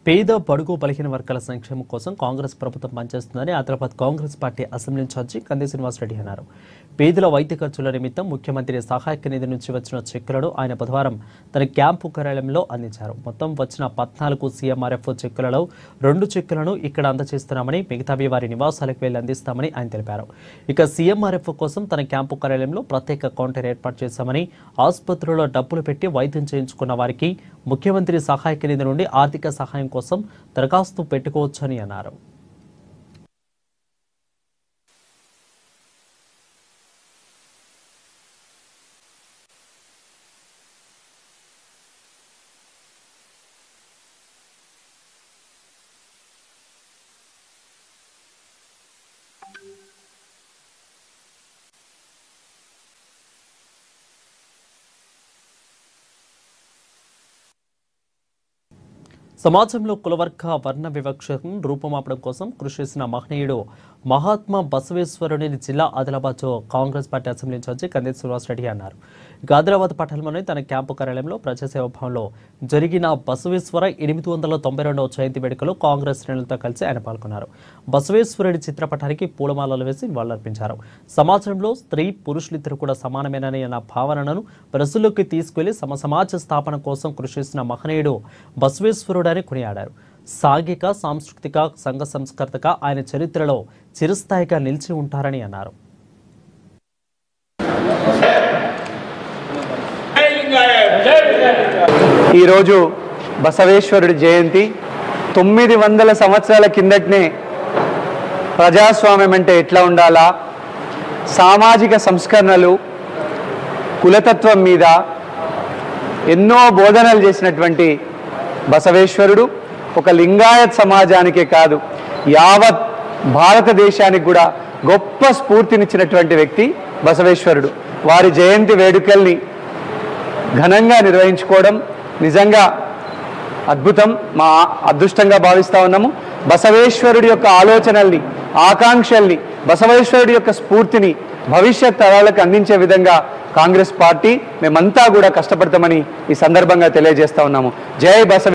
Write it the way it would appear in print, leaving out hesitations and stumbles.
పేద బడుగు బలహీన వర్గాల సంక్షేమం కోసం కాంగ్రెస్ ప్రభుత్వం పనిచేస్తుందని Hyderabad Congress party assembly incharge Kandi Srinivasa Reddy అన్నారు. పేదల వైద్య ఖర్చుల నిమిత్తం ముఖ్యమంత్రి సహాయక నిధి నుంచి వచ్చిన చెక్కులను ఆయన బుధవారం తన క్యాంపు కార్యాలయంలో అందించారు. మొత్తం వచ్చిన 14 సీఎంఆర్ఎఫ్ చెక్కులలో 2 చెక్కులను ఇక్కడ అందజేస్తున్నామని, మిగతావి వారి నివాసాలకు వెళ్లి అందిస్తామని ఆయన తెలిపారు. ఇక సీఎంఆర్ఎఫ్ కోసం తన క్యాంపు కార్యాలయంలో ప్రత్యేక కౌంటర్ ఏర్పాటు చేశామని, ఆసుపత్రుల్లో డబ్బులు పెట్టి వైద్యం చేయించుకున్న వారికి ముఖ్యమంత్రి సహాయక నిధి నుండి ఆర్థిక సహాయం కోసం దరఖాస్తు పెట్టుకోవచ్చని అన్నారు. సమాజంలో కులవర్గ వర్ణ వివక్షను రూపుమాపడం కోసం కృషి చేసిన మహనీయుడు మహాత్మా బసవేశ్వరుని జిల్లా Adilabad Congress party assembly incharge Kandi Srinivasa Reddy అన్నారు. ఆదిలాబాద్ పట్టణంలోని తన క్యాంపు కార్యాలయంలో ప్రజాసేవ భవన్లో జరిగిన బసవేశ్వర 892వ జయంతి వేడుకలో కాంగ్రెస్ శ్రేణులతో కలిసి ఆయన పాల్గొన్నారు. బసవేశ్వరుడి చిత్రపటానికి పూలమాలలు వేసి నివాళులర్పించారు. సమాజంలో స్త్రీ పురుషులిద్దరూ కూడా సమానమేనని అన్న భావనను ప్రజల్లోకి తీసుకెళ్లి సమాజ స్థాపన కోసం కృషి చేసిన మహనీయుడు బసవేశ్వరుడని కొనియాడారు. సాంఘిక సాంస్కృతిక సంఘ సంస్కర్తగా ఆయన చరిత్రలో చిరస్థాయిగా నిలిచి ఉంటారని అన్నారు. ఈరోజు బసవేశ్వరుడి జయంతి. 900 సంవత్సరాల కిందటనే ప్రజాస్వామ్యం అంటే ఎట్లా ఉండాలా, సామాజిక సంస్కరణలు, కులతత్వం మీద ఎన్నో బోధనలు చేసినటువంటి బసవేశ్వరుడు ఒక లింగాయత్ సమాజానికే కాదు, యావత్ భారతదేశానికి కూడా గొప్ప స్ఫూర్తినిచ్చినటువంటి వ్యక్తి బసవేశ్వరుడు. వారి జయంతి వేడుకల్ని ఘనంగా నిర్వహించుకోవడం నిజంగా అద్భుతం, మా అదృష్టంగా భావిస్తూ ఉన్నాము. బసవేశ్వరుడి యొక్క ఆలోచనల్ని, ఆకాంక్షల్ని, బసవేశ్వరుడి యొక్క స్ఫూర్తిని భవిష్యత్ తరాలకు అందించే విధంగా కాంగ్రెస్ పార్టీ మేమంతా కూడా కష్టపడతామని ఈ సందర్భంగా తెలియజేస్తా ఉన్నాము. జై బసవేశ్వర.